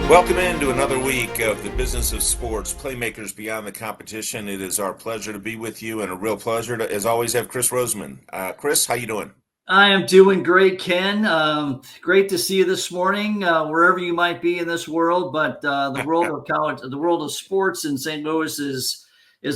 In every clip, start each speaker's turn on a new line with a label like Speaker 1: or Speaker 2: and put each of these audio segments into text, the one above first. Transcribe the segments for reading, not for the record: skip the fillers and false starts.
Speaker 1: Welcome into another week of the Business of Sports, Playmakers Beyond the Competition. It is our pleasure to be with you, and a real pleasure to, as always, have Chris Roseman. Chris, how you doing?
Speaker 2: I am doing great, Ken. Great to see you this morning, wherever you might be in this world. But the world of college, the world of sports in St. Louis is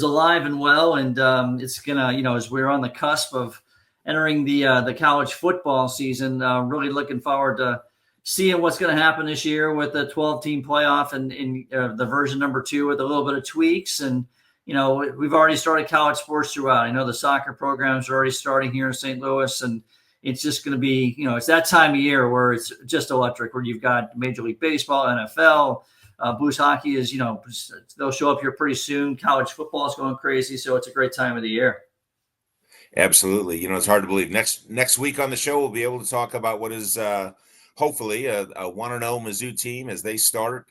Speaker 2: alive and well, and it's gonna, as we're on the cusp of entering the college football season, really looking forward to seeing what's going to happen this year with the 12-team playoff and in the version number 2 with a little bit of tweaks. And, we've already started college sports throughout. I know the soccer programs are already starting here in St. Louis, and it's just going to be, it's that time of year where it's just electric, where you've got Major League Baseball, NFL, Blues hockey is, they'll show up here pretty soon. College football is going crazy. So it's a great time of the year.
Speaker 1: Absolutely. It's hard to believe. Next week on the show, we'll be able to talk about what is, hopefully a 1-0 Mizzou team as they start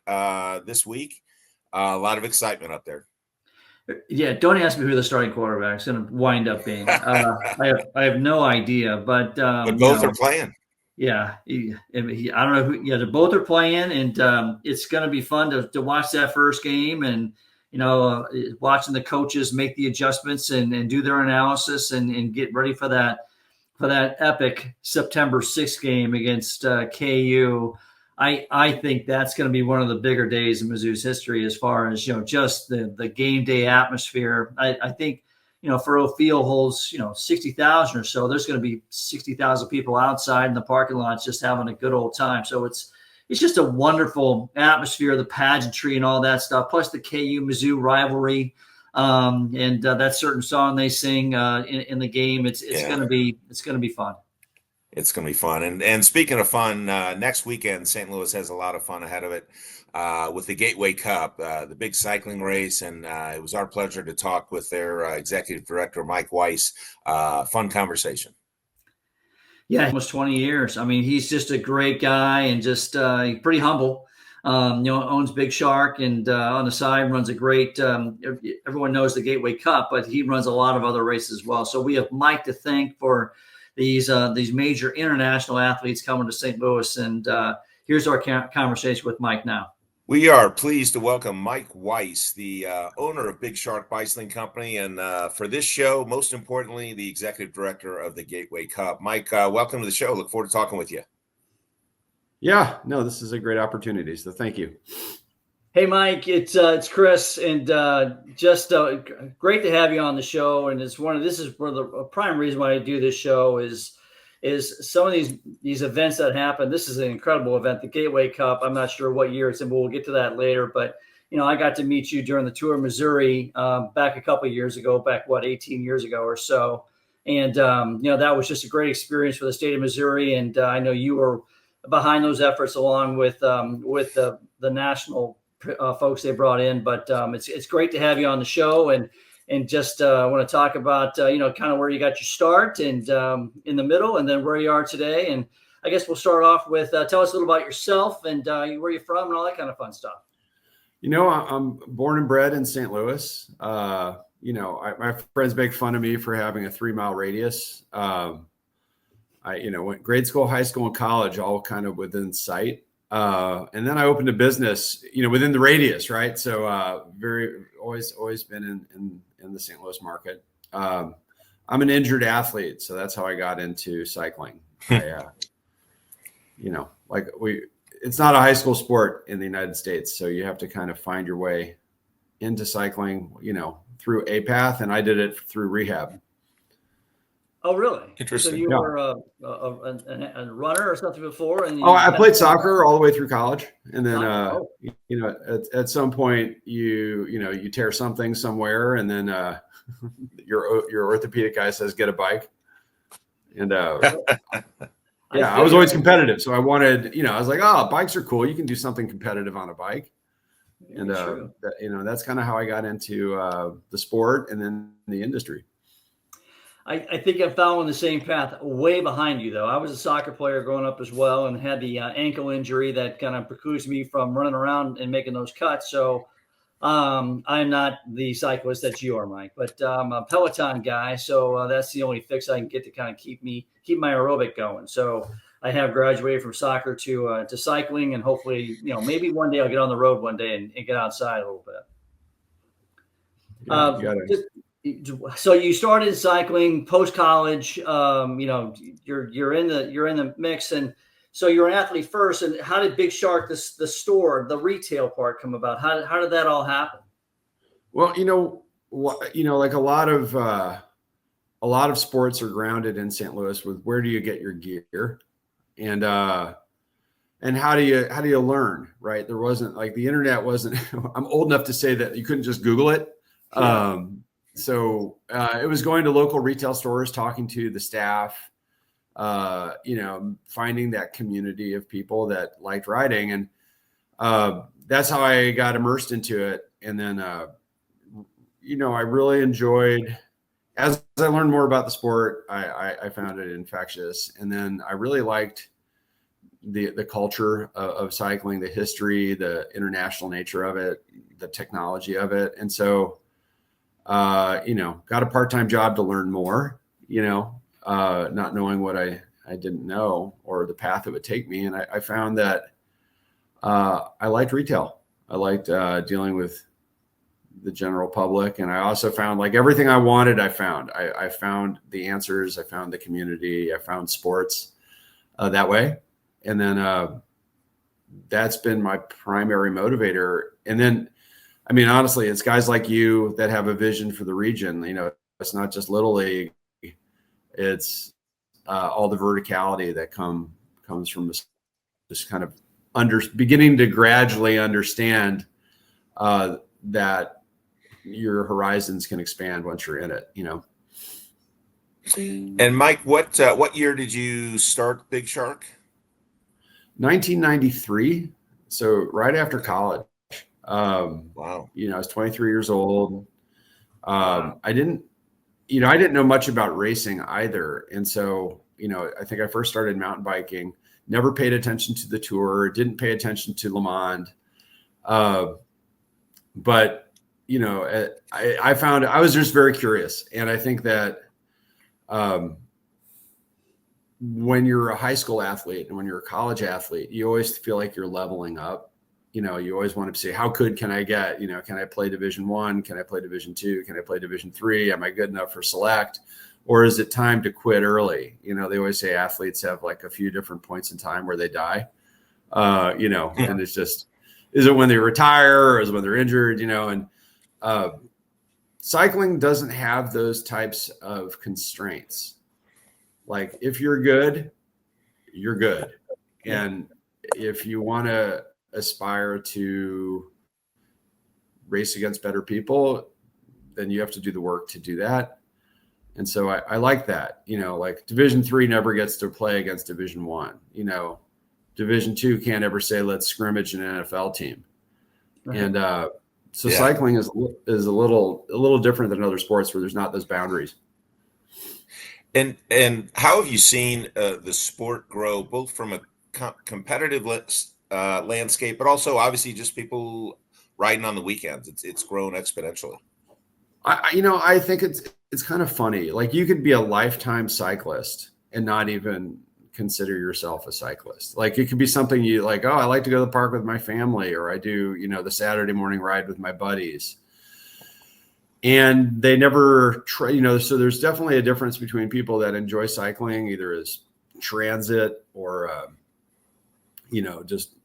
Speaker 1: this week. A lot of excitement up there.
Speaker 2: Yeah, don't ask me who the starting quarterback is going to wind up being. I have no idea, but
Speaker 1: both are playing.
Speaker 2: Yeah, I don't know who. Yeah, they both are playing, and it's going to be fun to watch that first game, and watching the coaches make the adjustments and do their analysis and get ready for that epic September 6th game against KU. I think that's going to be one of the bigger days in Mizzou's history as far as, just the game day atmosphere. I think, Furrow Field holds, 60,000 or so. There's going to be 60,000 people outside in the parking lots just having a good old time. So it's just a wonderful atmosphere, the pageantry and all that stuff, plus the KU-Mizzou rivalry. And that certain song they sing in the game, it's going to be fun.
Speaker 1: It's going to be fun. And speaking of fun, next weekend, St. Louis has a lot of fun ahead of it with the Gateway Cup, the big cycling race. And it was our pleasure to talk with their executive director, Mike Weiss. Fun conversation.
Speaker 2: Yeah, almost 20 years. I mean, he's just a great guy and just pretty humble. Owns Big Shark and on the side runs a great, everyone knows the Gateway Cup, but he runs a lot of other races as well. So we have Mike to thank for these major international athletes coming to St. Louis. And here's our conversation with Mike now.
Speaker 1: We are pleased to welcome Mike Weiss, the owner of Big Shark Bicycling Company, and for this show, most importantly, the executive director of the Gateway Cup. Mike, welcome to the show. Look forward to talking with you.
Speaker 3: Yeah, no, this is a great opportunity. So thank you.
Speaker 2: Hey, Mike, it's Chris, and just great to have you on the show. And this is one of the prime reason why I do this show is some of these events that happen. This is an incredible event, the Gateway Cup. I'm not sure what year it's in, but we'll get to that later. But I got to meet you during the Tour of Missouri back a couple of years ago, 18 years ago or so, and that was just a great experience for the state of Missouri. And I know you were behind those efforts along with the national folks they brought in, but it's great to have you on the show and just want to talk about kind of where you got your start and in the middle, and then where you are today. And I guess we'll start off with tell us a little about yourself and where you're from and all that kind of fun stuff.
Speaker 3: I'm born and bred in St. Louis. My friends make fun of me for having a 3-mile radius. I went grade school, high school, and college all kind of within sight. And then I opened a business, within the radius, right? So always been in the St. Louis market. I'm an injured athlete, so that's how I got into cycling. It's not a high school sport in the United States, so you have to kind of find your way into cycling, through a path, and I did it through rehab.
Speaker 2: Oh, really?
Speaker 1: Interesting.
Speaker 2: So you were a runner or something before? And
Speaker 3: I played soccer all the way through college, and then at some point you tear something somewhere, and then your orthopedic guy says get a bike, and I was always competitive, so I wanted I was like, bikes are cool. You can do something competitive on a bike, and that's kind of how I got into the sport and then the industry.
Speaker 2: I think I'm following the same path, way behind you, though. I was a soccer player growing up as well and had the ankle injury that kind of precludes me from running around and making those cuts. So I'm not the cyclist that you are, Mike, but I'm a Peloton guy. So that's the only fix I can get to kind of keep my aerobic going. So I have graduated from soccer to cycling, and hopefully, maybe one day I'll get on the road one day and get outside a little bit. So you started cycling post college. You're in the mix, and so you're an athlete first. And how did Big Shark, the store, the retail part, come about? How did that all happen?
Speaker 3: Well, like a lot of sports are grounded in St. Louis with where do you get your gear, and how do you learn, right? There wasn't, like, the internet wasn't. I'm old enough to say that you couldn't just Google it. Yeah. So it was going to local retail stores, talking to the staff, finding that community of people that liked riding. And that's how I got immersed into it. And then, I really enjoyed, as I learned more about the sport, I found it infectious. And then I really liked the culture of cycling, the history, the international nature of it, the technology of it. And so, got a part-time job to learn more, not knowing what I didn't know or the path it would take me. And I found that I liked retail. I liked dealing with the general public. And I also found, like, everything I wanted, I found. I found the answers. I found the community. I found sports that way. And then that's been my primary motivator. And then, I mean, honestly, it's guys like you that have a vision for the region. It's not just Little League. It's all the verticality that comes from this kind of beginning to gradually understand that your horizons can expand once you're in it.
Speaker 1: And Mike, what year did you start Big Shark?
Speaker 3: 1993. So right after college.
Speaker 1: Wow.
Speaker 3: I was 23 years old.
Speaker 1: Wow.
Speaker 3: I didn't know much about racing either. And so, I think I first started mountain biking, never paid attention to the Tour, didn't pay attention to Le Mans. But, I found I was just very curious. And I think that when you're a high school athlete and when you're a college athlete, you always feel like you're leveling up. You always want to say, how good can I get? Can I play Division I? Can I play Division II? Can I play Division III? Am I good enough for select? Or is it time to quit early? They always say athletes have like a few different points in time where they die, and it's just, is it when they retire or is it when they're injured, and cycling doesn't have those types of constraints. Like, if you're good, you're good. And if you want to aspire to race against better people, then you have to do the work to do that. And so I like that, like Division III never gets to play against Division I, Division II can't ever say, let's scrimmage an NFL team. Right. And cycling is a little different than other sports where there's not those boundaries.
Speaker 1: And how have you seen the sport grow, both from a competitive landscape, but also obviously just people riding on the weekends? It's grown exponentially.
Speaker 3: I think it's kind of funny. Like, you could be a lifetime cyclist and not even consider yourself a cyclist. Like, it could be something you like, oh, I like to go to the park with my family, or I do, the Saturday morning ride with my buddies. And they never try, so there's definitely a difference between people that enjoy cycling either as transit or, just,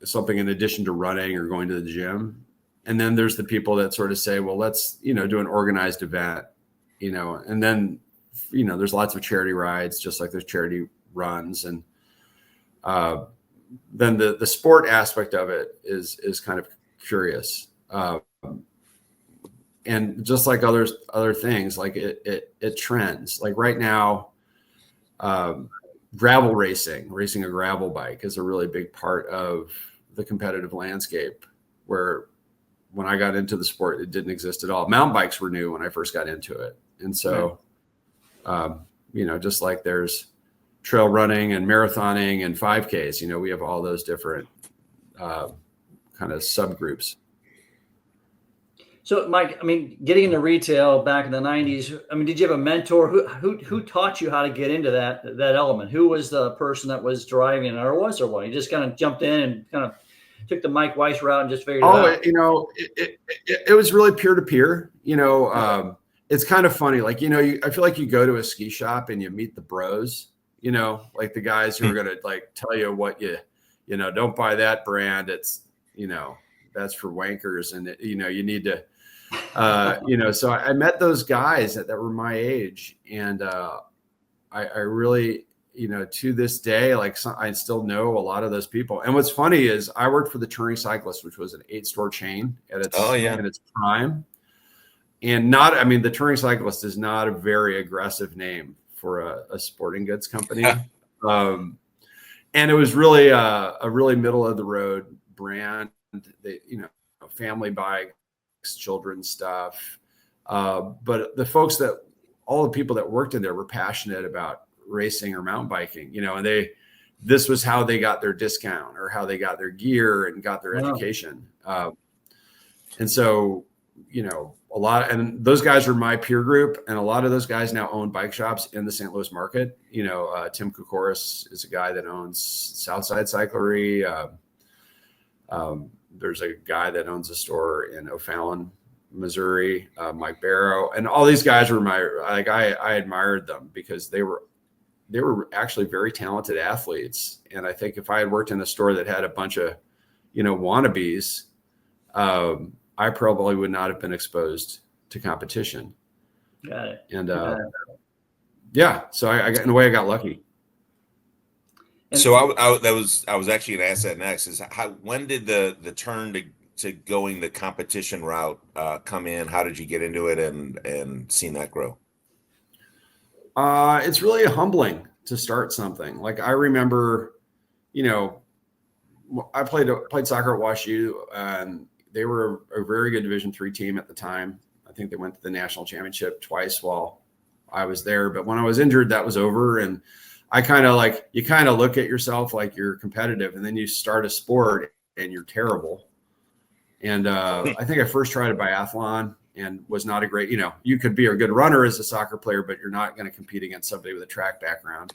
Speaker 3: something in addition to running or going to the gym. And then there's the people that sort of say, well, let's, do an organized event, and then, there's lots of charity rides, just like there's charity runs. And then the sport aspect of it is kind of curious. And just like other things, like it trends. Like right now, gravel racing a gravel bike is a really big part of the competitive landscape, where when I got into the sport, it didn't exist at all. Mountain bikes were new when I first got into it. And so, just like there's trail running and marathoning and 5Ks, we have all those different kind of subgroups.
Speaker 2: So, Mike, I mean, getting into retail back in the '90s, I mean, did you have a mentor who taught you how to get into that element? Who was the person that was driving it, or was there one? You just kind of jumped in and kind of took the Mike Weiss route and just figured it out.
Speaker 3: It was really peer to peer. It's kind of funny. Like, I feel like you go to a ski shop and you meet the bros. Like the guys who are gonna like tell you what don't buy that brand. It's that's for wankers, and you need to. So I met those guys that were my age, and I really, to this day, I still know a lot of those people. And what's funny is I worked for the Touring Cyclist, which was an 8-store chain at its prime. And the Touring Cyclist is not a very aggressive name for a sporting goods company. And it was really a really middle of the road brand. They, family bikes, children's stuff. But all the people that worked in there were passionate about racing or mountain biking, and this was how they got their discount or how they got their gear and got their education. And so, and those guys were my peer group, and a lot of those guys now own bike shops in the St. Louis market. Tim Koukouris is a guy that owns Southside Cyclery. There's a guy that owns a store in O'Fallon, Missouri, Mike Barrow, and all these guys were I admired them because they were actually very talented athletes. And I think if I had worked in a store that had a bunch of, wannabes, I probably would not have been exposed to competition.
Speaker 2: Got it.
Speaker 3: And so in a way I got lucky.
Speaker 1: So I was actually going to ask that next. Is when did the turn to going the competition route come in? How did you get into it and seen that grow?
Speaker 3: It's really humbling to start something. Like I remember, I played soccer at WashU, and they were a very good Division III team at the time. I think they went to the national championship twice while I was there. But when I was injured, that was over. And I you kind of look at yourself like you're competitive, and then you start a sport and you're terrible. And I think I first tried a biathlon and was not a great, you could be a good runner as a soccer player, but you're not going to compete against somebody with a track background.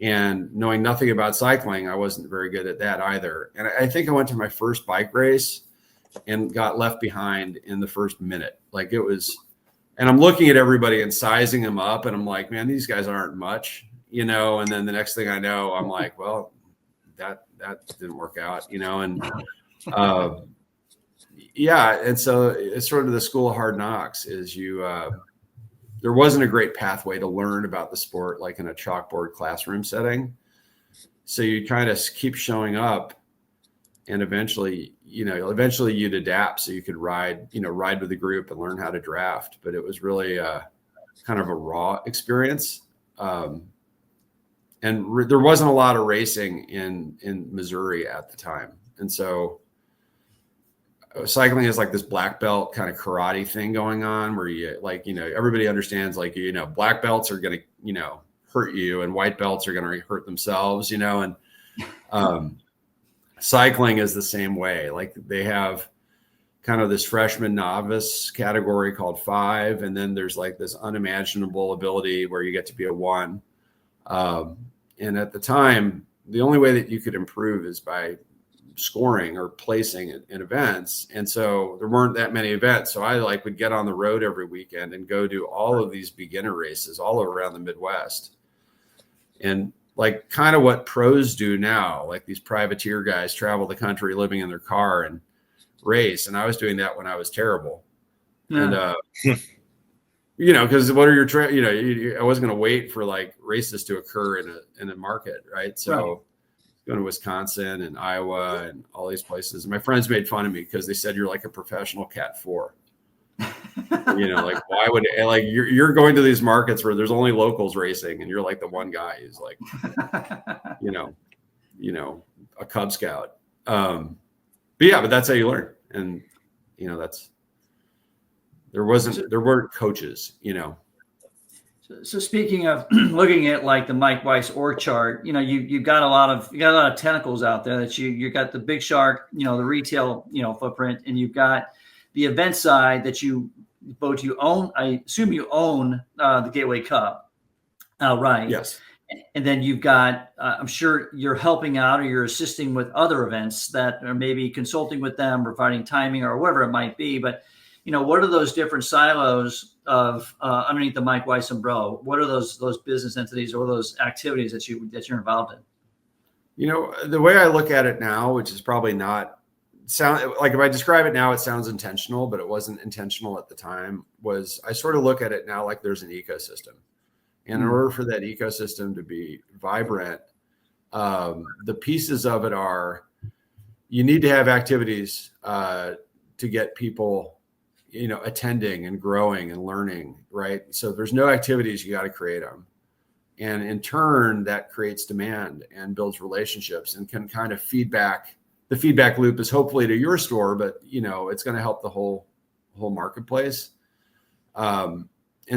Speaker 3: And knowing nothing about cycling, I wasn't very good at that either. And I think I went to my first bike race and got left behind in the first minute. And I'm looking at everybody and sizing them up, and I'm like, man, these guys aren't much. And then the next thing I know, I'm like, well, that didn't work out, and and so it's sort of the school of hard knocks is there wasn't a great pathway to learn about the sport, like in a chalkboard classroom setting. So you kind of keep showing up, and eventually you'd adapt so you could ride with the group and learn how to draft. But it was really kind of a raw experience. And there wasn't a lot of racing in Missouri at the time. And so cycling is like this black belt kind of karate thing going on where everybody understands black belts are going to, hurt you, and white belts are going to hurt themselves, and cycling is the same way. Like they have kind of this freshman novice category called 5. And then there's like this unimaginable ability where you get to be a 1. And at the time, the only way that you could improve is by scoring or placing in events. And so there weren't that many events. So I would get on the road every weekend and go do all of these beginner races all around the Midwest. And kind of what pros do now, like these privateer guys travel the country living in their car and race. And I was doing that when I was terrible. Yeah. And, because what are your I wasn't going to wait for races to occur in a market. Right. So going to Wisconsin and Iowa and all these places. And my friends made fun of me because they said, you're like a professional Cat 4. Why would you're going to these markets where there's only locals racing, and you're like the one guy who's a Cub Scout. But that's how you learn. And, there weren't coaches,
Speaker 2: So speaking of looking at the Mike Weiss org chart, you got a lot of tentacles out there that you got the big shark, the retail, footprint, and you've got the event side that you own. I assume you own the Gateway Cup outright.
Speaker 3: Yes.
Speaker 2: And then you've got, I'm sure you're helping out or you're assisting with other events that are maybe consulting with them, providing timing or whatever it might be. But, what are those different silos of underneath the Mike Weiss umbrella? What are those business entities or those activities that you're involved in?
Speaker 3: The way I look at it now, which is probably not sound like, if I describe it now, it sounds intentional, but it wasn't intentional at the time, was I sort of look at it now like there's an ecosystem. And in order for that ecosystem to be vibrant, the pieces of it are, you need to have activities to get people, attending and growing and learning, right? So if there's no activities, you got to create them. And in turn, that creates demand and builds relationships and can kind of feedback. The feedback loop is hopefully to your store, but it's going to help the whole marketplace. And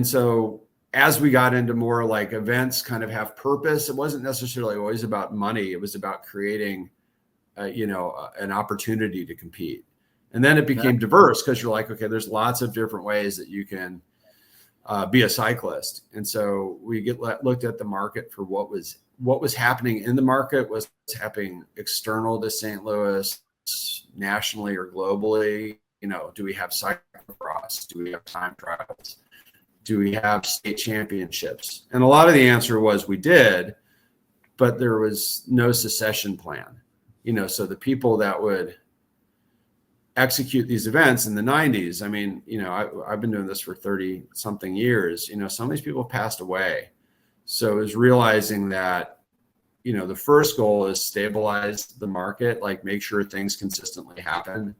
Speaker 3: so as we got into more like events kind of have purpose, it wasn't necessarily always about money. It was about creating, an opportunity to compete. And then it became diverse because you're like, okay, there's lots of different ways that you can be a cyclist. And so we looked at the market for what was happening in the market, was happening external to St. Louis, nationally or globally. Do we have cyclocross? Do we have time trials? Do we have state championships? And a lot of the answer was we did, but there was no succession plan. So the people that would execute these events in the 90s, I mean, I've been doing this for 30 something years, some of these people passed away. So it was realizing that, the first goal is stabilize the market, like make sure things consistently happen,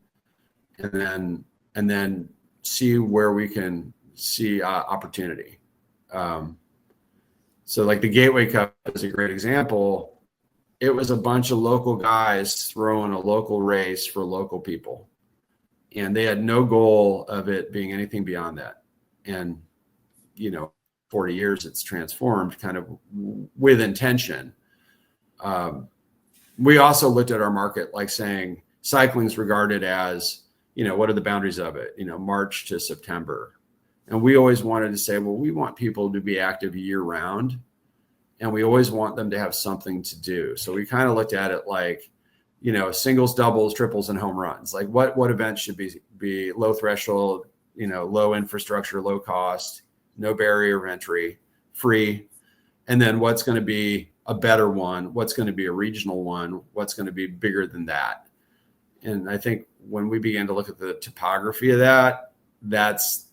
Speaker 3: and then see where we can see opportunity. So like the Gateway Cup is a great example. It was a bunch of local guys throwing a local race for local people. And they had no goal of it being anything beyond that. And, 40 years it's transformed kind of with intention. We also looked at our market like saying cycling's regarded as, what are the boundaries of it? March to September. And we always wanted to say, well, we want people to be active year round. And we always want them to have something to do. So we kind of looked at it like, singles, doubles, triples, and home runs. Like what events should be low threshold, low infrastructure, low cost, no barrier of entry, free. And then what's going to be a better one? What's going to be a regional one? What's going to be bigger than that? And I think when we began to look at the topography of that, that's,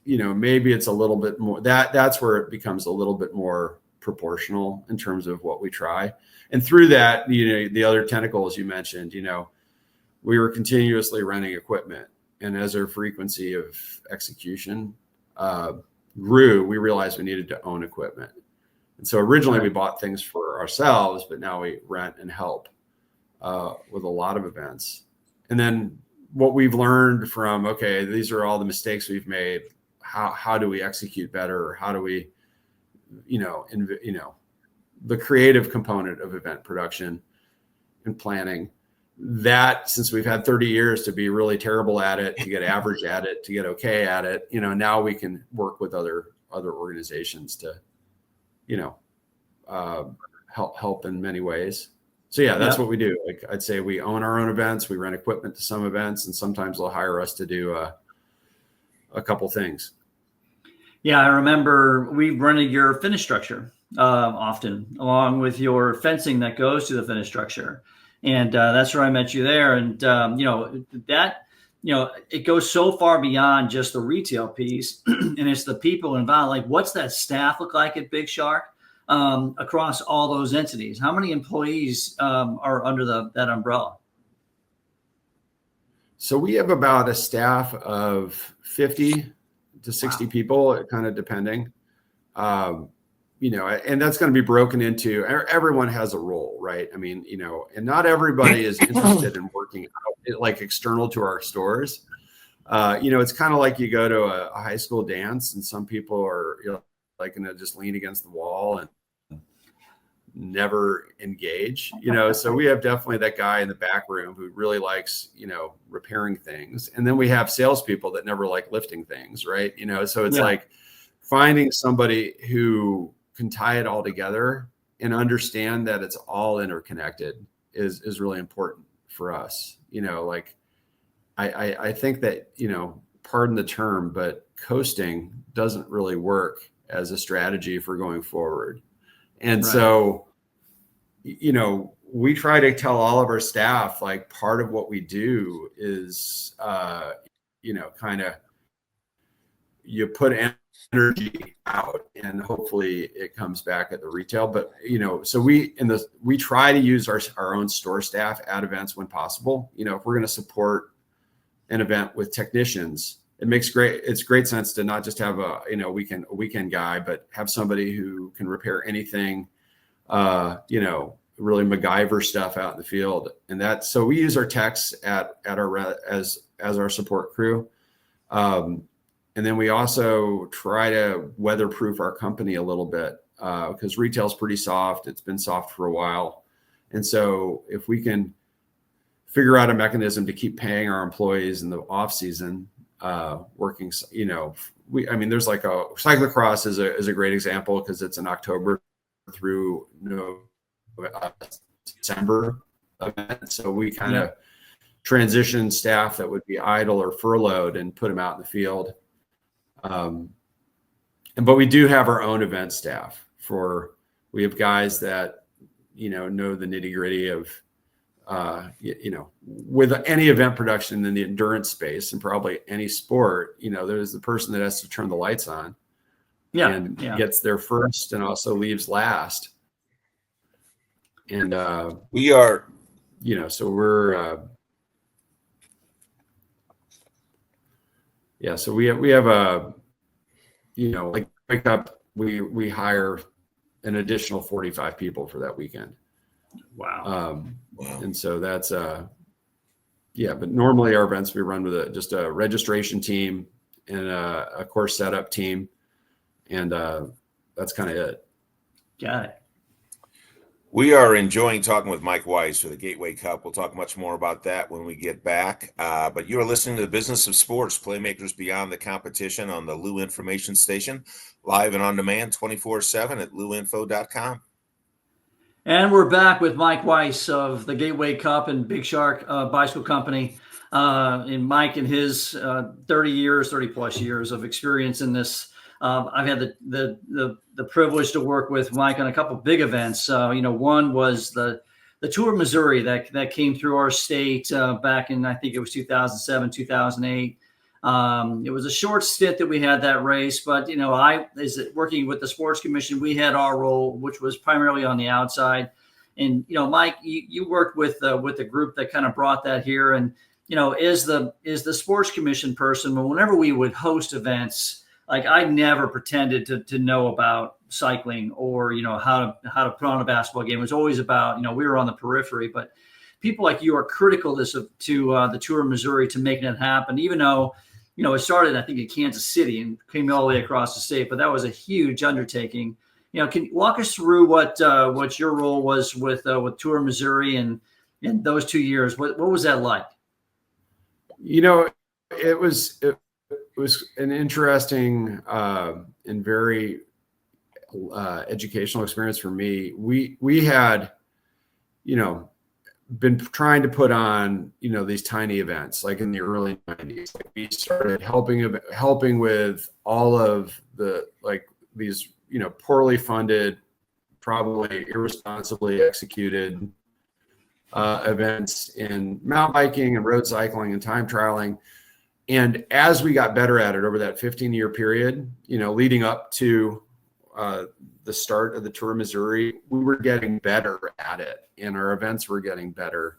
Speaker 3: maybe it's a little bit more, that's where it becomes a little bit more proportional in terms of what we try. And through that, the other tentacles you mentioned, we were continuously renting equipment. And as our frequency of execution grew, we realized we needed to own equipment. And so originally we bought things for ourselves, but now we rent and help with a lot of events. And then what we've learned from, okay, these are all the mistakes we've made. How do we execute better? Or how do we, the creative component of event production and planning, that since we've had 30 years to be really terrible at it, to get average at it, to get okay at it, now we can work with other organizations to, help in many ways. So yeah, that's what we do. Like I'd say we own our own events, we rent equipment to some events, and sometimes they'll hire us to do a couple things.
Speaker 2: Yeah, I remember we rented your finish structure often, along with your fencing that goes to the finish structure, and that's where I met you there. And it goes so far beyond just the retail piece, and it's the people involved. Like, what's that staff look like at Big Shark across all those entities? How many employees are under that umbrella?
Speaker 3: So we have about a staff of 50 to 60 people, kind of depending, and that's going to be broken into, everyone has a role, right? I mean, and not everybody is interested in working out, like external to our stores. It's kind of like you go to a high school dance and some people are like going to just lean against the wall and never engage, so we have definitely that guy in the back room who really likes, repairing things. And then we have salespeople that never like lifting things. Right. So it's like finding somebody who can tie it all together and understand that it's all interconnected is really important for us. I think that, pardon the term, but coasting doesn't really work as a strategy for going forward. And so, we try to tell all of our staff, like, part of what we do is, kind of, you put energy out and hopefully it comes back at the retail. But, so we try to use our own store staff at events when possible. If we're going to support an event with technicians, it's great sense to not just have a weekend guy, but have somebody who can repair anything, really MacGyver stuff out in the field. And so we use our techs at our as our support crew. And then we also try to weatherproof our company a little bit, because retail's pretty soft. It's been soft for a while. And so if we can figure out a mechanism to keep paying our employees in the off season, working, there's like a cyclocross is a great example, because it's in October through December event. So we kind of transition staff that would be idle or furloughed and put them out in the field. But we do have our own event staff. We have guys that, know the nitty gritty of, with any event production in the endurance space and probably any sport, there's the person that has to turn the lights on and gets there first and also leaves last. And
Speaker 1: we are,
Speaker 3: so we're, so we have a, like wake up, we hire an additional 45 people for that weekend.
Speaker 2: Wow.
Speaker 3: And so that's, but normally our events, we run with just a registration team and a course setup team. And that's kind of it.
Speaker 2: Got it.
Speaker 1: We are enjoying talking with Mike Weiss for the Gateway Cup. We'll talk much more about that when we get back. But you are listening to the Business of Sports, Playmakers Beyond the Competition, on the Lou Information Station, live and on demand 24/7 at louinfo.com.
Speaker 2: And we're back with Mike Weiss of the Gateway Cup and Big Shark Bicycle Company. And Mike and his 30 plus years of experience in this. I've had the privilege to work with Mike on a couple of big events. One was the Tour of Missouri that came through our state back in, I think it was 2007, 2008. It was a short stint that we had that race, but working with the Sports Commission, we had our role, which was primarily on the outside. And Mike, you worked with the group that kind of brought that here, and is the Sports Commission person. But whenever we would host events, like, I never pretended to know about cycling or how to put on a basketball game. It was always about we were on the periphery, but people like you are critical to the Tour of Missouri to making it happen. Even though it started, I think, in Kansas City and came all the way across the state, but that was a huge undertaking. Can you walk us through what your role was with Tour of Missouri and in those 2 years? What was that like?
Speaker 3: It was an interesting and very educational experience for me. We had, been trying to put on, these tiny events like in the early 90s. Like, we started helping with all of the, like, these, poorly funded, probably irresponsibly executed events in mountain biking and road cycling and time trialing. And as we got better at it over that 15-year period, leading up to the start of the Tour of Missouri, we were getting better at it, and our events were getting better.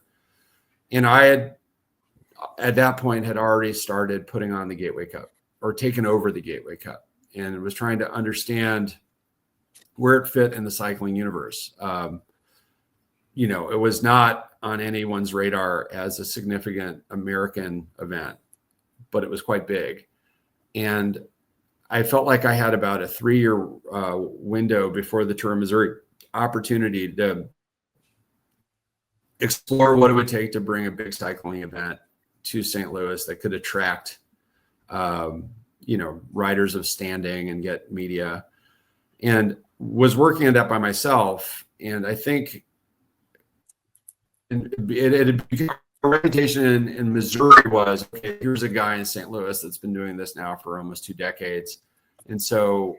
Speaker 3: And I had, at that point, had already started putting on the Gateway Cup, or taken over the Gateway Cup, and was trying to understand where it fit in the cycling universe. It was not on anyone's radar as a significant American event, but it was quite big. And I felt like I had about a 3-year window before the Tour of Missouri opportunity to explore what it would take to bring a big cycling event to St. Louis that could attract, riders of standing and get media, and was working on that by myself. And I think it had become a reputation in Missouri was, okay, here's a guy in St. Louis that's been doing this now for almost 2 decades. And so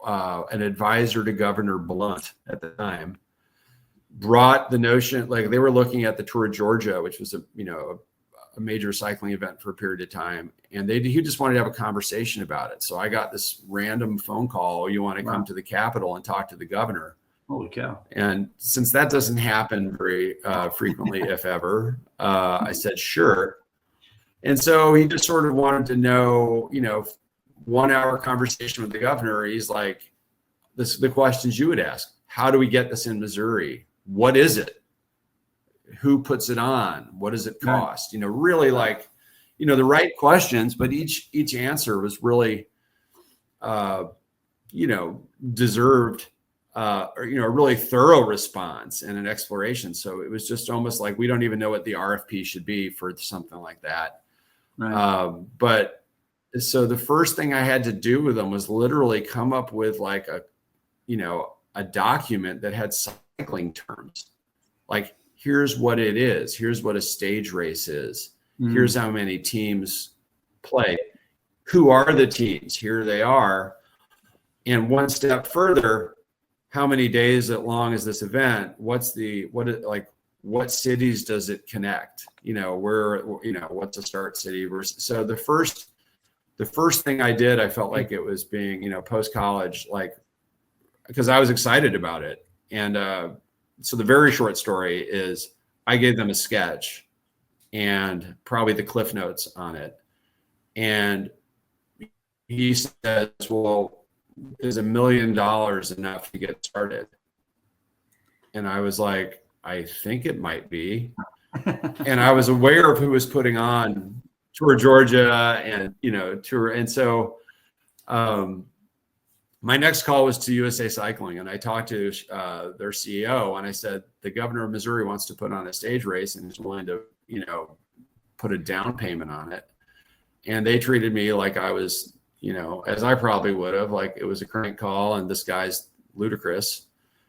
Speaker 3: an advisor to Governor Blunt at the time brought the notion, like they were looking at the Tour of Georgia, which was a major cycling event for a period of time. And he just wanted to have a conversation about it. So I got this random phone call. You want to come to the Capitol and talk to the governor?
Speaker 2: Holy cow.
Speaker 3: And since that doesn't happen very frequently, if ever, I said, sure. And so he just sort of wanted to know, 1 hour conversation with the governor. He's like, the questions you would ask: how do we get this in Missouri? What is it? Who puts it on? What does it cost? Really like, the right questions, but each answer was really, deserved, a really thorough response and an exploration. So it was just almost like, we don't even know what the RFP should be for something like that.
Speaker 2: Right.
Speaker 3: But so the first thing I had to do with them was literally come up with like a document that had cycling terms. Like, here's what it is. Here's what a stage race is. Here's how many teams play. Who are the teams? Here they are. And one step further, how many days long is this event? What cities does it connect? What's a start city versus. So the first thing I did, I felt like it was being, post-college, like, because I was excited about it. And so the very short story is I gave them a sketch and probably the cliff notes on it. And he says, well, is $1 million enough to get started? And I was like, I think it might be. And I was aware of who was putting on Tour Georgia and, Tour. And so my next call was to USA Cycling, and I talked to their CEO, and I said, the governor of Missouri wants to put on a stage race and is willing to, put a down payment on it. And they treated me like I was, as I probably would have, like it was a crank call and this guy's ludicrous.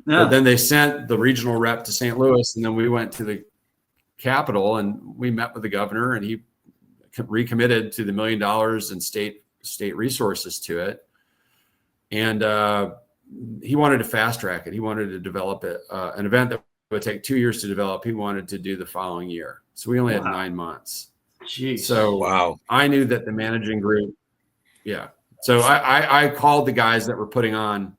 Speaker 3: Yeah. But then they sent the regional rep to St. Louis, and then we went to the Capitol and we met with the governor, and he recommitted to the $1 million and state resources to it. And he wanted to fast track it. He wanted to develop it, an event that would take 2 years to develop. He wanted to do the following year. So we only had 9 months.
Speaker 2: Jeez.
Speaker 3: So wow. I knew that the managing group, yeah. So I called the guys that were putting on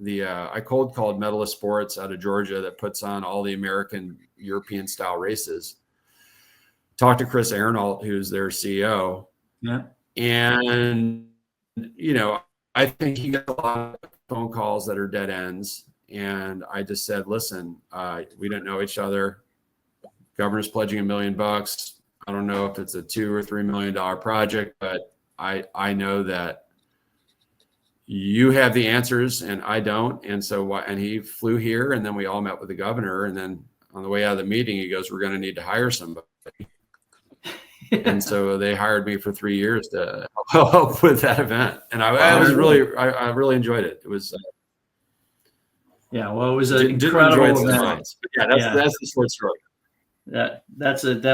Speaker 3: I cold called Medalist Sports out of Georgia that puts on all the American European style races. Talked to Chris Arnold, who's their CEO.
Speaker 2: Yeah.
Speaker 3: And, I think he got a lot of phone calls that are dead ends. And I just said, listen, we don't know each other. Governor's pledging $1 million. I don't know if it's a $2 or $3 million project, but I know that you have the answers and I don't. And so, and he flew here, and then we all met with the governor. And then on the way out of the meeting, he goes, we're going to need to hire somebody. And so they hired me for 3 years to help with that event. And I really enjoyed it. It was,
Speaker 2: well, it was an incredible event.
Speaker 3: That's the short story.
Speaker 2: That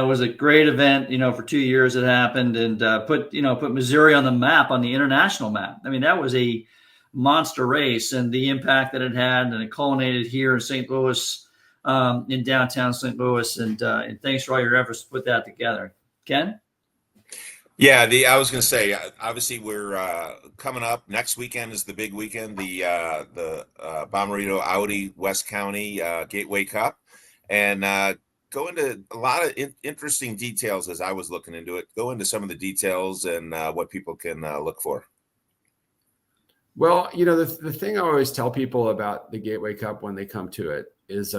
Speaker 2: was a great event, for 2 years it happened, and put Missouri on the map, on the international map. I mean, that was a monster race, and the impact that it had, and it culminated here in St. Louis, in downtown St. Louis. And thanks for all your efforts to put that together. Ken?
Speaker 1: Yeah, I was going to say, obviously we're coming up. Next weekend is the big weekend, the Bomarito Audi West County Gateway Cup, and go into a lot of interesting details as I was looking into it. Go into some of the details and what people can look for.
Speaker 3: Well, the thing I always tell people about the Gateway Cup when they come to it is,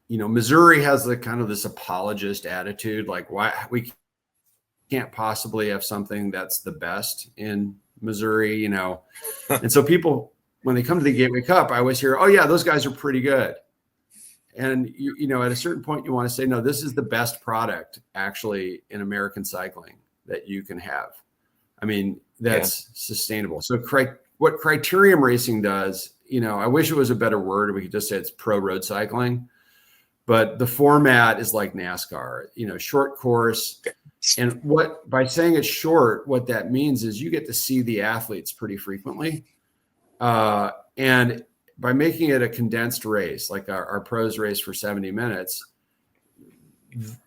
Speaker 3: Missouri has the kind of this apologist attitude, like why we can't possibly have something that's the best in Missouri, and so people when they come to the Gateway Cup, I always hear, oh yeah, those guys are pretty good. And you know, at a certain point you want to say, no, this is the best product actually in American cycling that you can have. I mean, that's sustainable. So what Criterium Racing does, you know, I wish it was a better word. We could just say it's pro road cycling, but the format is like NASCAR, you know, short course. And by saying it's short, what that means is you get to see the athletes pretty frequently. And by making it a condensed race, like our pros race for 70 minutes,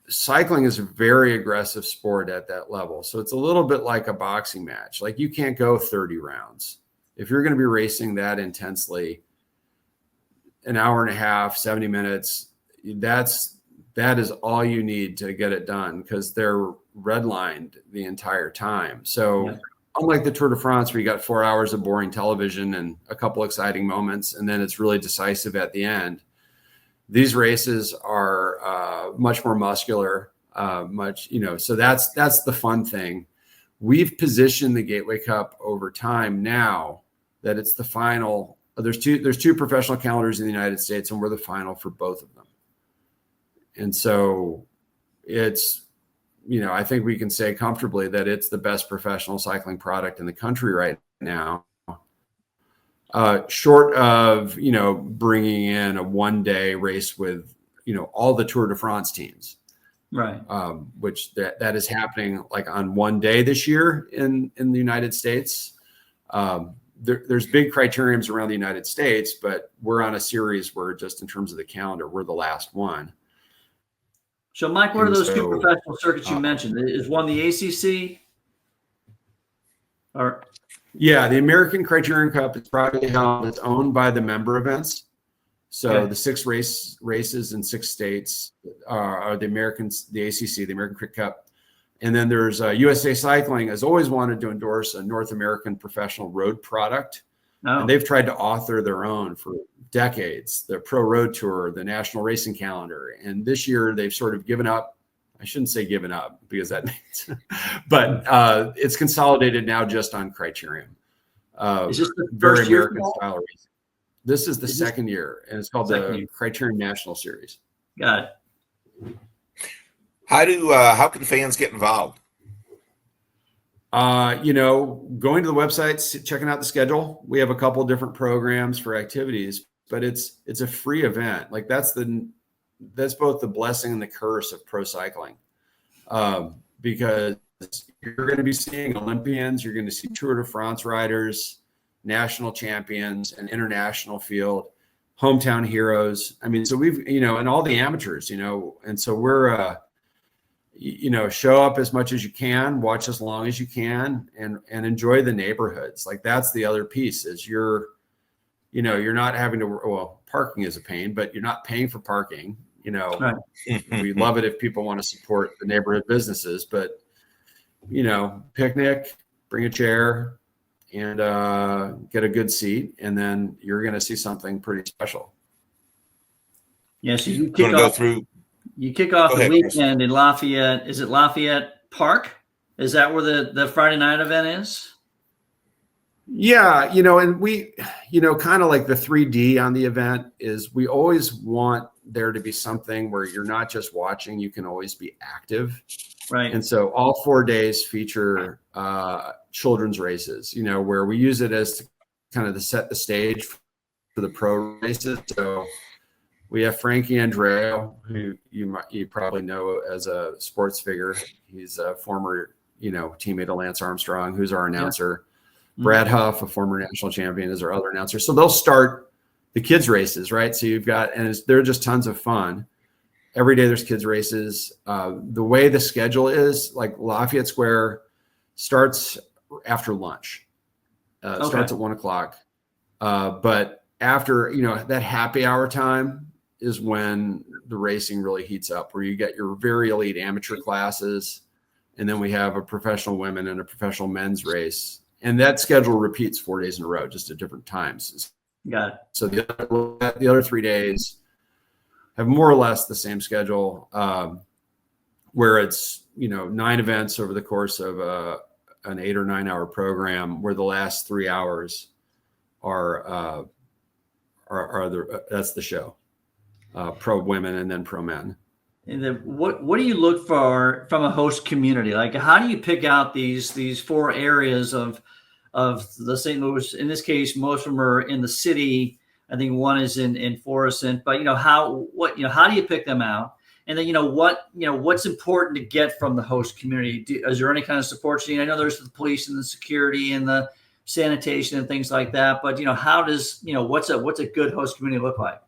Speaker 3: cycling is a very aggressive sport at that level. So it's a little bit like a boxing match. Like you can't go 30 rounds. If you're going to be racing that intensely, an hour and a half, 70 minutes, that is all you need to get it done, because they're redlined the entire time. So unlike the Tour de France, where you got 4 hours of boring television and a couple exciting moments, and then it's really decisive at the end, these races are much more muscular, so that's the fun thing. We've positioned the Gateway Cup over time now that it's the final. There's two professional calendars in the United States, and we're the final for both of them. And so it's, you know, I think we can say comfortably that it's the best professional cycling product in the country right now. Short of, you know, bringing in a one-day race with, you know, all the Tour de France teams,
Speaker 2: right?
Speaker 3: Which that is happening like on one day this year in the United States. There's big criteriums around the United States, but we're on a series where, just in terms of the calendar, we're the last one.
Speaker 2: So, Mike, what are those two professional circuits you mentioned? Is one the ACC? Or
Speaker 3: yeah, the American Criterium Cup is privately held. It's owned by the member events. So the 6 races in 6 states are the ACC, the American Cricket Cup. And then there's USA Cycling has always wanted to endorse a North American professional road product. Oh. And they've tried to author their own for decades, the Pro Road Tour, the National Racing Calendar. And this year they've sort of given up. I shouldn't say given up, because that means, but it's consolidated now just on Criterium.
Speaker 2: Is this the
Speaker 3: very
Speaker 2: first
Speaker 3: American
Speaker 2: year
Speaker 3: style racing. This is the second year, and it's called the Criterium National Series.
Speaker 2: Got it.
Speaker 1: How can fans get involved?
Speaker 3: You know, going to the website, checking out the schedule. We have a couple of different programs for activities, but it's a free event. Like that's both the blessing and the curse of pro cycling, because you're going to be seeing Olympians, you're going to see Tour de France riders, national champions, and international field, hometown heroes. I mean, so we've, you know, and all the amateurs, you know, and so we're, you know, show up as much as you can, watch as long as you can, and enjoy the neighborhoods. Like that's the other piece is you're not having to, well, parking is a pain, but you're not paying for parking. You know, right. We love it if people want to support the neighborhood businesses, but, you know, picnic, bring a chair, and get a good seat, and then you're going to see something pretty special.
Speaker 2: Yeah, so you kick off the weekend in Lafayette. Is it Lafayette Park? Is that where the Friday night event is?
Speaker 3: Yeah, you know, and we, you know, kind of like the 3D on the event is we always want there to be something where you're not just watching, you can always be active.
Speaker 2: Right.
Speaker 3: And so all 4 days feature children's races, you know, where we use it as kind of to set the stage for the pro races. So we have Frankie Andreo, who you probably know as a sports figure. He's a former, you know, teammate of Lance Armstrong, who's our announcer. Yeah. Brad Huff, a former national champion, is our other announcer. So they'll start the kids races, right? So you've got, and they're just tons of fun. Every day there's kids races. The way the schedule is, like Lafayette Square starts after lunch. Starts at 1 o'clock. But after, you know, that happy hour time is when the racing really heats up, where you get your very elite amateur classes. And then we have a professional women and a professional men's race. And that schedule repeats 4 days in a row, just at different times.
Speaker 2: Got it.
Speaker 3: So the other 3 days have more or less the same schedule, where it's, you know, 9 events over the course of an 8 or 9 hour program, where the last 3 hours are that's the show, pro women and then pro men.
Speaker 2: And then what do you look for from a host community? Like, how do you pick out these four areas of the St. Louis? In this case, most of them are in the city. I think one is in Florissant. But how do you pick them out? And then what's important to get from the host community? Is there any kind of support you need? I know there's the police and the security and the sanitation and things like that. But how does what's a good host community look like?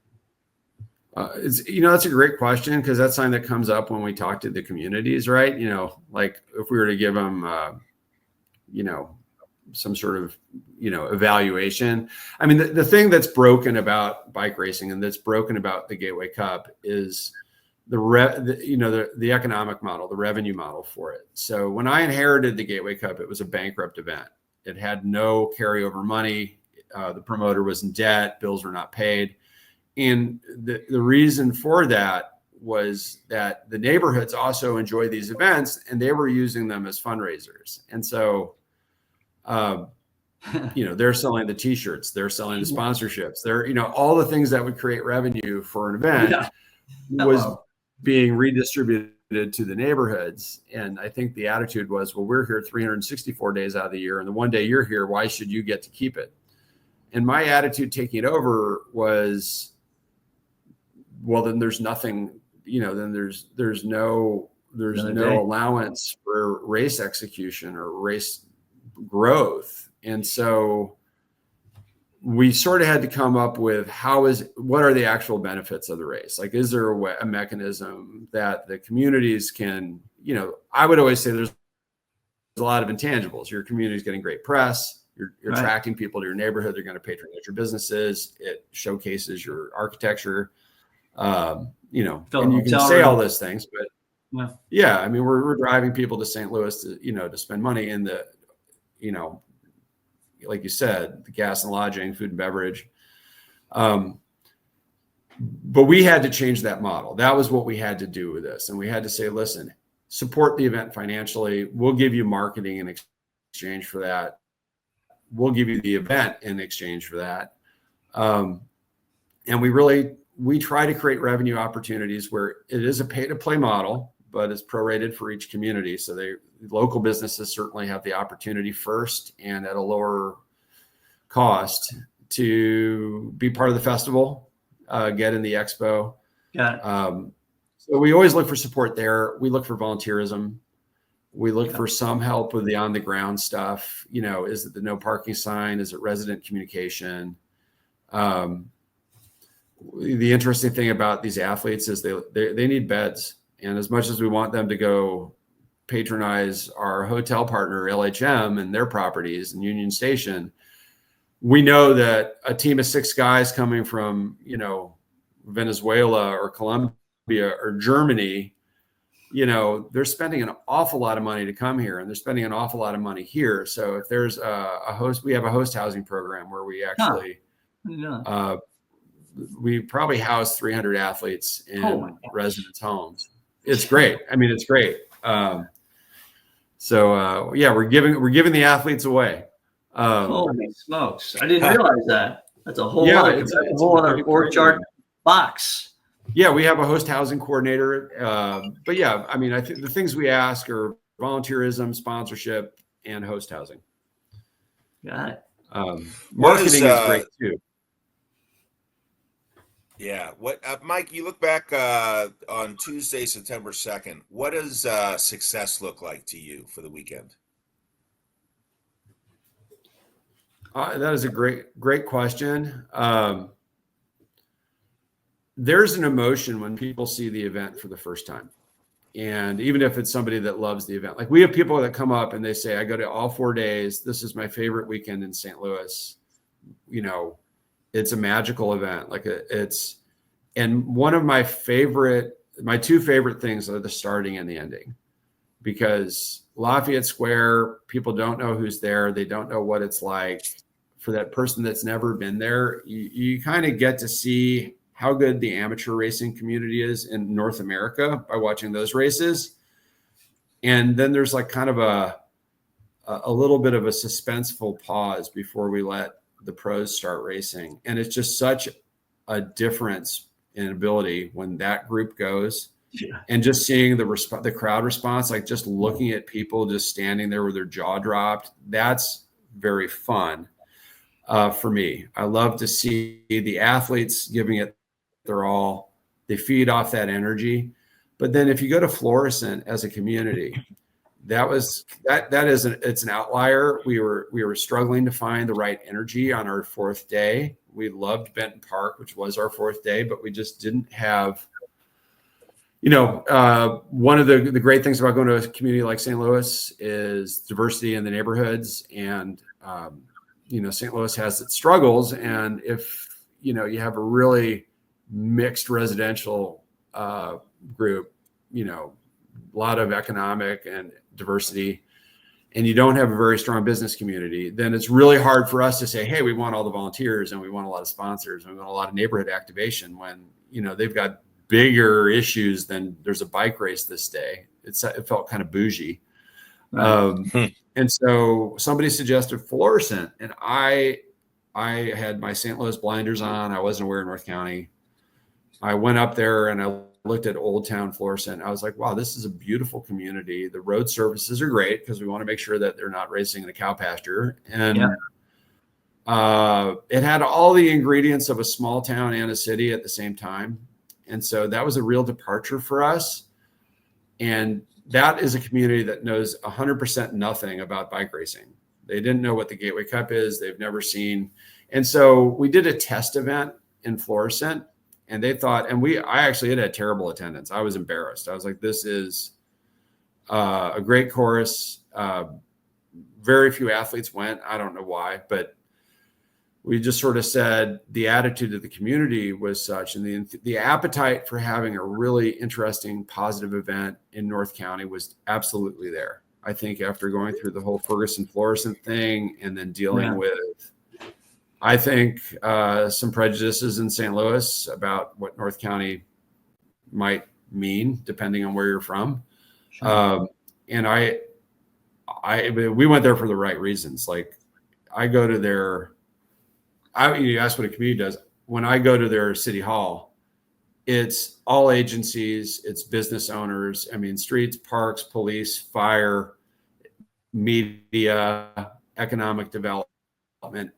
Speaker 3: That's a great question, because that's something that comes up when we talk to the communities, right? Like if we were to give them, some sort of, evaluation. I mean, the thing that's broken about bike racing and that's broken about the Gateway Cup is the economic model, the revenue model for it. So when I inherited the Gateway Cup, it was a bankrupt event. It had no carryover money. The promoter was in debt. Bills were not paid. And the reason for that was that the neighborhoods also enjoy these events, and they were using them as fundraisers. And so, they're selling the T-shirts, they're selling the sponsorships, they're, all the things that would create revenue for an event was being redistributed to the neighborhoods. And I think the attitude was, well, we're here 364 days out of the year, and the one day you're here, why should you get to keep it? And my attitude taking it over was, well, then there's nothing, then there's no allowance for race execution or race growth. And so we sort of had to come up with what are the actual benefits of the race? Like, is there a mechanism that the communities can, I would always say there's a lot of intangibles. Your community is getting great press. You're right. Attracting people to your neighborhood. They're going to patronage your businesses. It showcases your architecture. And you can say all those things, but I mean, we're driving people to St. Louis to spend money in the, like you said, the gas and lodging, food and beverage. But we had to change that model. That was what we had to do with this. And we had to say, listen, support the event financially. We'll give you marketing in exchange for that. We'll give you the event in exchange for that. And we try to create revenue opportunities where it is a pay to play model, but it's prorated for each community. So local businesses certainly have the opportunity first and at a lower cost to be part of the festival, get in the expo. So we always look for support there. We look for volunteerism. We look for some help with the on the ground stuff. Is it the no parking sign? Is it resident communication? The interesting thing about these athletes is they need beds. And as much as we want them to go patronize our hotel partner, LHM, and their properties and Union Station, we know that a team of 6 guys coming from, Venezuela or Colombia or Germany, they're spending an awful lot of money to come here, and they're spending an awful lot of money here. So if there's a host, we have a host housing program where we actually, we probably house 300 athletes in residence homes. It's great. I mean, it's great. We're giving the athletes away.
Speaker 2: Holy smokes! I didn't realize that. That's a whole other org chart box.
Speaker 3: Yeah, we have a host housing coordinator. But yeah, I mean, I think the things we ask are volunteerism, sponsorship, and host housing.
Speaker 2: Got it.
Speaker 3: Marketing is great too.
Speaker 1: Yeah. What, Mike, you look back on Tuesday, September 2nd. What does success look like to you for the weekend?
Speaker 3: That is a great question. There's an emotion when people see the event for the first time. And even if it's somebody that loves the event, like we have people that come up and they say, I go to all 4 days. This is my favorite weekend in St. Louis. It's a magical event. And one of my two favorite things are the starting and the ending, because Lafayette Square, people don't know who's there. They don't know what it's like. For that person that's never been there, you kind of get to see how good the amateur racing community is in North America by watching those races. And then there's like kind of a little bit of a suspenseful pause before we let the pros start racing. And it's just such a difference in ability when that group goes.
Speaker 2: Yeah.
Speaker 3: And just seeing the crowd response, like just looking at people just standing there with their jaw dropped, that's very fun for me. I love to see the athletes giving it their all. They feed off that energy. But then if you go to Florissant as a community, it's an outlier. We were struggling to find the right energy on our fourth day. We loved Benton Park, which was our fourth day, but we just didn't have, one of the great things about going to a community like St. Louis is diversity in the neighborhoods. And, St. Louis has its struggles. And if, you have a really mixed residential group, a lot of economic and diversity, and you don't have a very strong business community, then it's really hard for us to say, hey, we want all the volunteers and we want a lot of sponsors and we want a lot of neighborhood activation when, they've got bigger issues than there's a bike race this day. It felt kind of bougie. Right. And so somebody suggested Florissant, and I had my St. Louis blinders on. I wasn't aware of North County. I went up there and I looked at Old Town Florissant. I was like, wow, this is a beautiful community. The road services are great because we want to make sure that they're not racing in a cow pasture. And it had all the ingredients of a small town and a city at the same time. And so that was a real departure for us. And that is a community that knows 100% nothing about bike racing. They didn't know what the Gateway Cup is. They've never seen. And so we did a test event in Florissant. And they thought, I actually had terrible attendance. I was embarrassed. I was like, this is a great course. Very few athletes went. I don't know why, but we just sort of said the attitude of the community was such, and the appetite for having a really interesting, positive event in North County was absolutely there. I think after going through the whole Ferguson-Florissant thing and then dealing with, I think, some prejudices in St. Louis about what North County might mean, depending on where you're from. Sure. And we went there for the right reasons. Like I go to you asked what a community does. When I go to their city hall, it's all agencies, it's business owners. I mean, streets, parks, police, fire, media, economic development.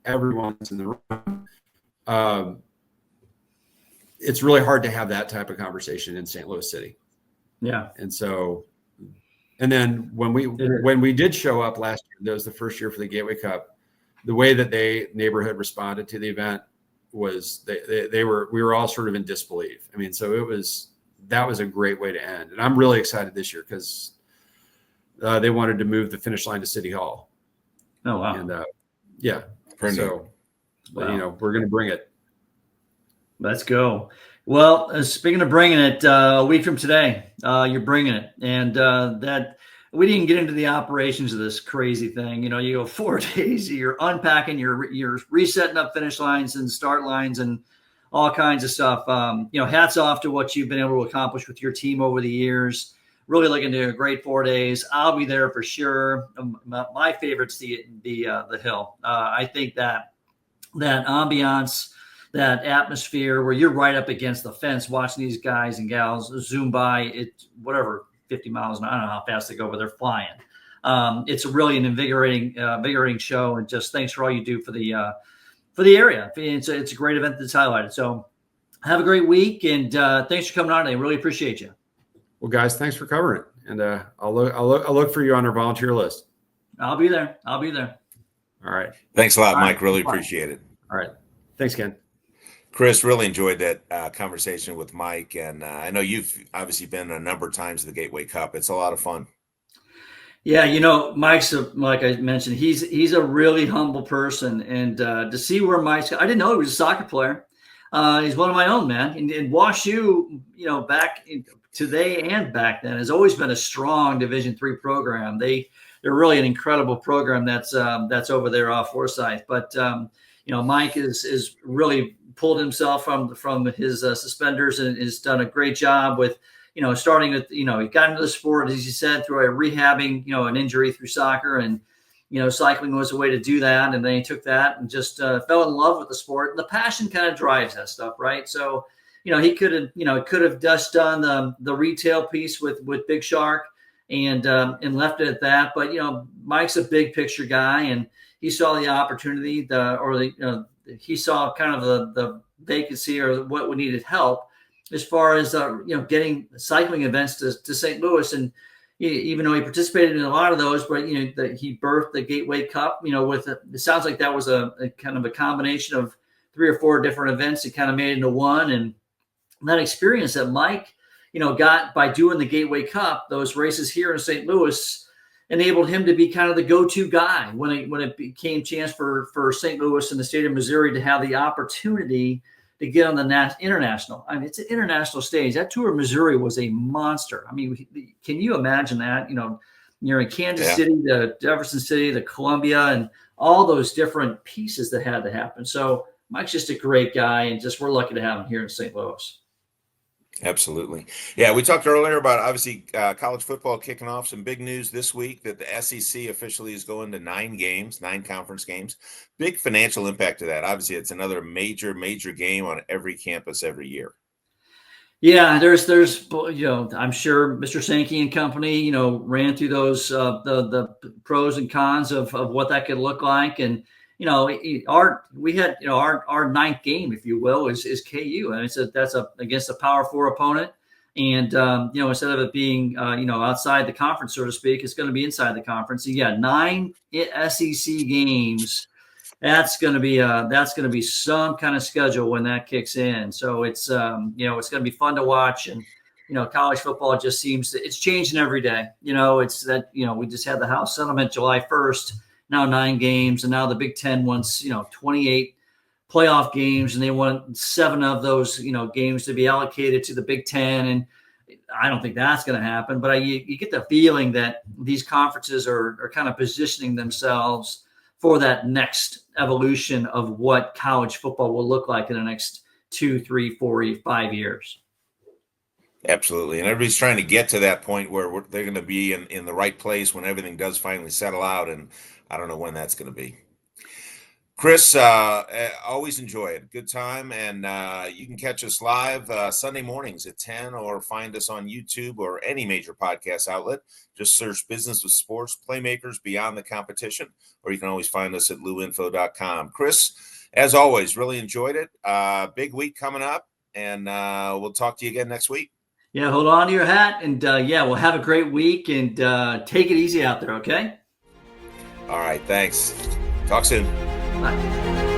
Speaker 3: Everyone's in the room. It's really hard to have that type of conversation in St. Louis City. Yeah. And then when we did show up last year, that was the first year for the Gateway Cup, the way that neighborhood responded to the event was we were all sort of in disbelief. I mean, so that was a great way to end. And I'm really excited this year because they wanted to move the finish line to City Hall. Oh, wow. And so, wow. We're going to bring it.
Speaker 2: Let's go. Well, speaking of bringing it, a week from today, you're bringing it. And that we didn't get into the operations of this crazy thing. You go 4 days, you're unpacking, you're resetting up finish lines and start lines and all kinds of stuff. Hats off to what you've been able to accomplish with your team over the years. Really looking to a great 4 days. I'll be there for sure. My favorite's the hill. I think that ambiance, that atmosphere where you're right up against the fence watching these guys and gals zoom by 50 miles an hour. I don't know how fast they go, but they're flying. It's really an invigorating show, and just thanks for all you do for the area. It's a great event that's highlighted. So have a great week, and thanks for coming on today. Really appreciate you.
Speaker 3: Well, guys, thanks for covering it, and I'll look for you on our volunteer list.
Speaker 2: I'll be there. All
Speaker 3: right.
Speaker 1: Thanks a lot, Mike. Really appreciate it.
Speaker 3: All right. Thanks, Ken.
Speaker 1: Chris, really enjoyed that conversation with Mike. And I know you've obviously been a number of times to the Gateway Cup. It's a lot of fun.
Speaker 2: Yeah, Mike's like I mentioned, he's a really humble person. And to see where I didn't know he was a soccer player. He's one of my own, man. And WashU, back today and back then has always been a strong Division III program. They're really an incredible program that's over there off Forsyth. But Mike is really pulled himself from his suspenders and has done a great job with, starting with, he got into the sport, as you said, through a rehabbing, an injury through soccer. And, cycling was a way to do that. And then he took that and just fell in love with the sport. And the passion kind of drives that stuff, right? So, he could have just done the retail piece with Big Shark and left it at that. But, Mike's a big picture guy, and he saw the opportunity, he saw kind of the vacancy or what we needed help as far as, getting cycling events to St. Louis. And even though he participated in a lot of those, but, he birthed the Gateway Cup, it sounds like that was a kind of a combination of 3 or 4 different events that kind of made it into one. And that experience that Mike, got by doing the Gateway Cup, those races here in St. Louis, enabled him to be kind of the go-to guy when it became chance for St. Louis and the state of Missouri to have the opportunity to get on the international. I mean, it's an international stage. That Tour of Missouri was a monster. I mean, can you imagine that? You're in Kansas City, the Jefferson City, the Columbia, and all those different pieces that had to happen. So Mike's just a great guy, and just we're lucky to have him here in St. Louis.
Speaker 1: Absolutely. Yeah, we talked earlier about obviously college football kicking off. Some big news this week that the SEC officially is going to 9 conference games. Big financial impact to that. Obviously, it's another major game on every campus every year. Yeah,
Speaker 2: there's I'm sure Mr. Sankey and company, ran through those the pros and cons of what that could look like. And our 9th game, if you will, is KU, and that's against a Power 4 opponent. And instead of it being outside the conference, so to speak, it's going to be inside the conference. And 9 SEC games. That's going to be some kind of schedule when that kicks in. So it's it's going to be fun to watch. And college football just seems it's changing every day. It's that we just had the House settlement July 1st. Now 9 games, and now the Big Ten wants 28 playoff games, and they want 7 of those games to be allocated to the Big Ten. And I don't think that's going to happen. But you get the feeling that these conferences are kind of positioning themselves for that next evolution of what college football will look like in the next 2, 3, 4, 5 years.
Speaker 1: Absolutely. And everybody's trying to get to that point where they're going to be in the right place when everything does finally settle out. And I don't know when that's going to be. Chris, always enjoy it. Good time. And you can catch us live Sunday mornings at 10, or find us on YouTube or any major podcast outlet. Just search Business with Sports Playmakers Beyond the Competition, or you can always find us at luinfo.com. Chris, as always, really enjoyed it. Big week coming up, and we'll talk to you again next week.
Speaker 2: Yeah, hold on to your hat, and we'll have a great week, and take it easy out there, okay?
Speaker 1: All right, thanks. Talk soon.
Speaker 2: Bye.